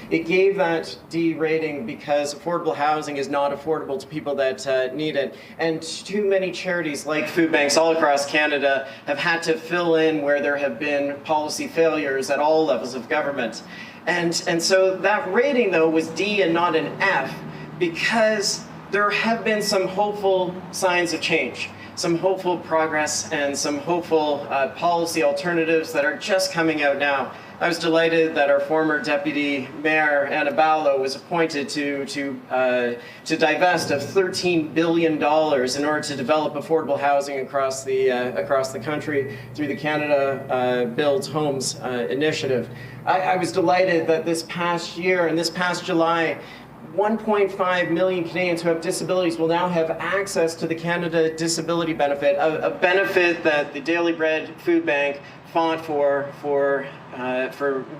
It gave that D rating because affordable housing is not affordable to people that need it. And too many charities like food banks all across Canada have had to fill in where there have been policy failures at all levels of government. And so that rating, though, was D and not an F because there have been some hopeful signs of change, some hopeful progress, and some hopeful policy alternatives that are just coming out now. I was delighted that our former Deputy Mayor, Anna Ballo, was appointed to divest of $13 billion in order to develop affordable housing across the country through the Canada Builds Homes initiative. I was delighted that this past year and this past July, 1.5 million Canadians who have disabilities will now have access to the Canada Disability Benefit, a benefit that the Daily Bread Food Bank fought for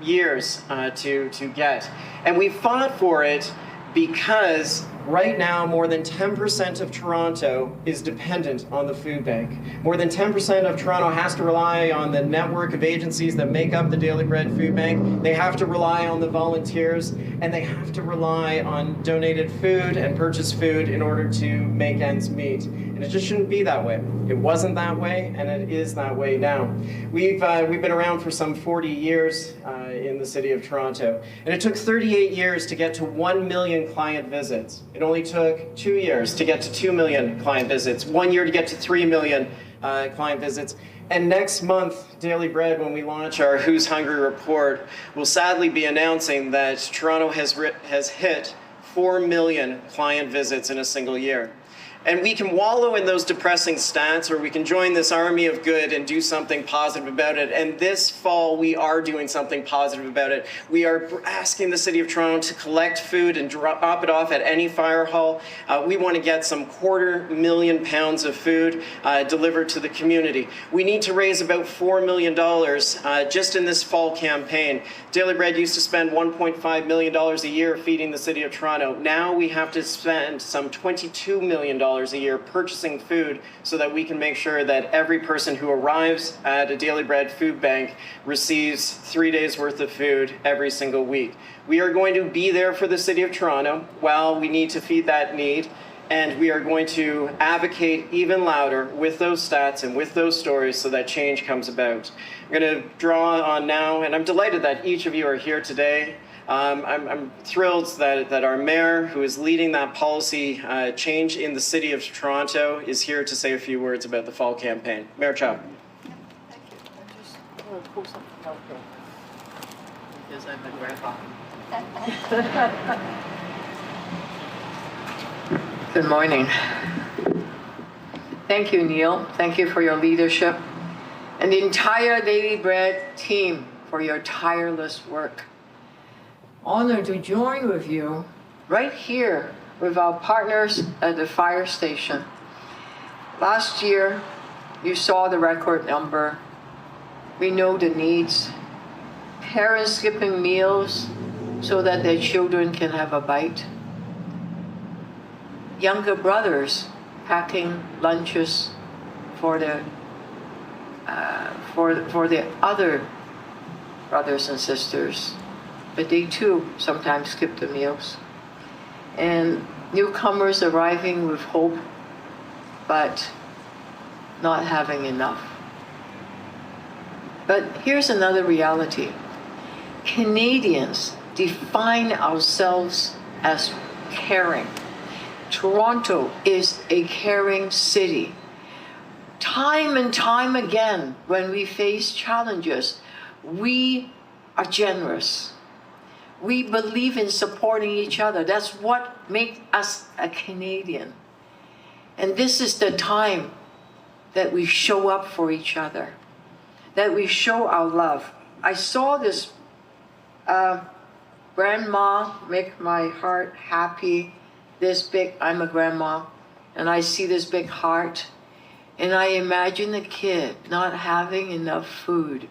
years to get. And we fought for it because right now more than 10% of Toronto is dependent on the food bank. More than 10% of Toronto has to rely on the network of agencies that make up the Daily Bread Food Bank. They have to rely on the volunteers, and they have to rely on donated food and purchased food in order to make ends meet. And it just shouldn't be that way. It wasn't that way, and it is that way now. We've been around for some 40 years in the city of Toronto, and it took 38 years to get to 1 million client visits. It only took 2 years to get to 2 million client visits, 1 year to get to 3 million client visits. And next month, Daily Bread, when we launch our Who's Hungry report, will sadly be announcing that Toronto has hit 4 million client visits in a single year. And we can wallow in those depressing stats, or we can join this army of good and do something positive about it. And this fall, we are doing something positive about it. We are asking the City of Toronto to collect food and drop it off at any fire hall. We want to get some £250,000 pounds of food delivered to the community. We need to raise about $4 million just in this fall campaign. Daily Bread used to spend $1.5 million a year feeding the City of Toronto. Now we have to spend some $22 million a year purchasing food so that we can make sure that every person who arrives at a Daily Bread food bank receives 3 days worth of food every single week. We are going to be there for the City of Toronto while we need to feed that need, and we are going to advocate even louder with those stats and with those stories so that change comes about. I'm going to draw on now, and I'm delighted that each of you are here today. I'm thrilled that our mayor, who is leading that policy change in the City of Toronto, is here to say a few words about the fall campaign. Mayor Chow. Thank you. I'm just going to pull something out here because I'm a grandpa. Good morning. Thank you, Neil. Thank you for your leadership and the entire Daily Bread team for your tireless work. Honored to join with you right here with our partners at the fire station. Last year, you saw the record number. We know the needs. Parents skipping meals so that their children can have a bite. Younger brothers packing lunches for their other brothers and sisters. But they too sometimes skip the meals. And newcomers arriving with hope, but not having enough. But here's another reality. Canadians define ourselves as caring. Toronto is a caring city. Time and time again, when we face challenges, we are generous. We believe in supporting each other. That's what makes us a Canadian. And this is the time that we show up for each other, that we show our love. I saw this grandma make my heart happy, this big, I'm a grandma, and I see this big heart, and I imagine a kid not having enough food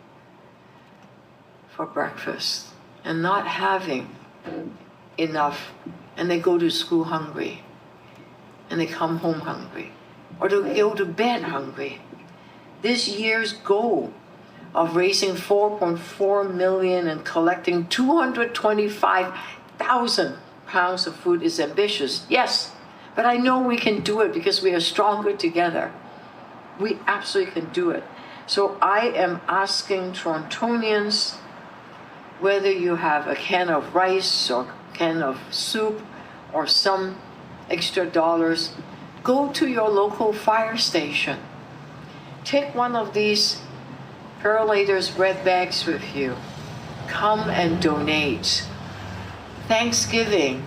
for breakfast, and not having enough, and they go to school hungry, and they come home hungry, or they go to bed hungry. This year's goal of raising 4.4 million and collecting 225,000 pounds of food is ambitious, yes, but I know we can do it because we are stronger together. We absolutely can do it. So I am asking Torontonians, whether you have a can of rice or can of soup or some extra dollars, go to your local fire station. Take one of these Perolator's bread bags with you. Come and donate. Thanksgiving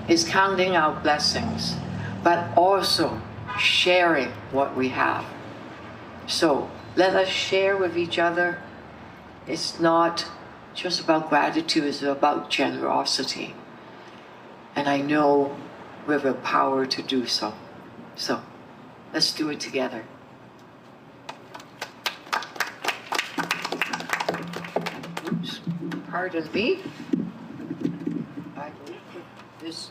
is counting our blessings, but also sharing what we have. So let us share with each other. It's not just about gratitude, it's about generosity. And I know we have the power to do so. So let's do it together. Oops, pardon me. I believe this.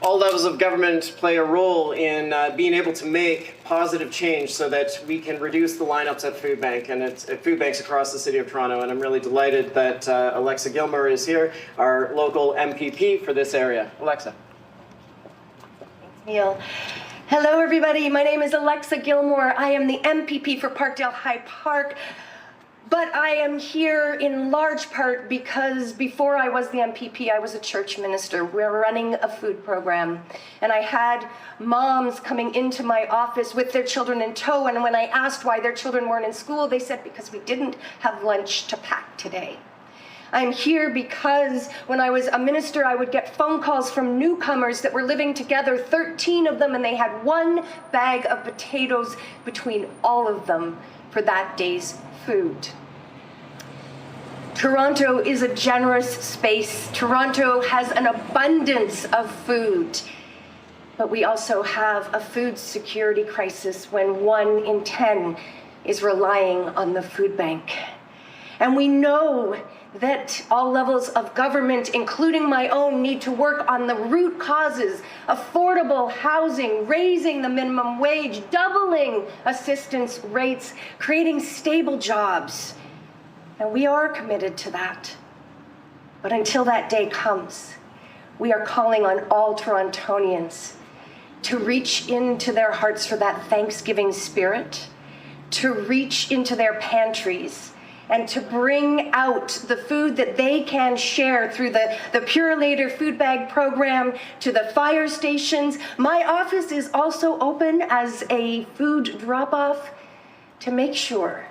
All levels of government play a role in being able to make positive change so that we can reduce the lineups at food bank and at food banks across the city of Toronto. And I'm really delighted that Alexa Gilmore is here, our local MPP for this area. Alexa. Thanks, Neil. Hello, everybody. My name is Alexa Gilmore. I am the MPP for Parkdale High Park. But I am here in large part because before I was the MPP, I was a church minister. We're running a food program. And I had moms coming into my office with their children in tow. And when I asked why their children weren't in school, they said because we didn't have lunch to pack today. I'm here because when I was a minister, I would get phone calls from newcomers that were living together, 13 of them, and they had one bag of potatoes between all of them for that day's food. Toronto is a generous space. Toronto has an abundance of food, but we also have a food security crisis when 1 in 10 is relying on the food bank. And we know that all levels of government, including my own, need to work on the root causes: affordable housing, raising the minimum wage, doubling assistance rates, creating stable jobs. And we are committed to that. But until that day comes, we are calling on all Torontonians to reach into their hearts for that Thanksgiving spirit, to reach into their pantries, and to bring out the food that they can share through the Purolator food bag program to the fire stations. My office is also open as a food drop-off to make sure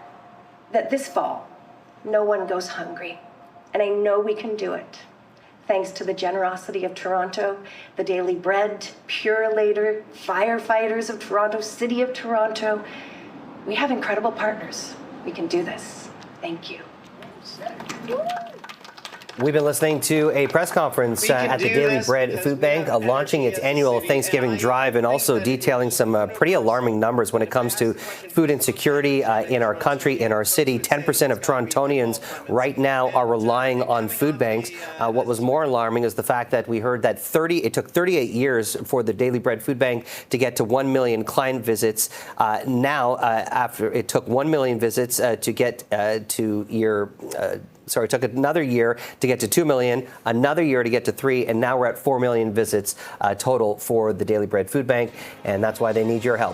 that this fall, no one goes hungry. And I know we can do it. Thanks to the generosity of Toronto, the Daily Bread, Purolator, firefighters of Toronto, City of Toronto. We have incredible partners. We can do this. Thank you. We've been listening to a press conference at the Daily Bread Food Bank launching its annual Thanksgiving drive and also detailing some pretty alarming numbers when it comes to food insecurity in our country, in our city. 10% of Torontonians right now are relying on food banks. What was more alarming is the fact that we heard that it took 38 years for the Daily Bread Food Bank to get to 1 million client visits. After it took 1 million visits to get to it took another year to get to 2 million, another year to get to 3, and now we're at 4 million visits total for the Daily Bread Food Bank, and that's why they need your help.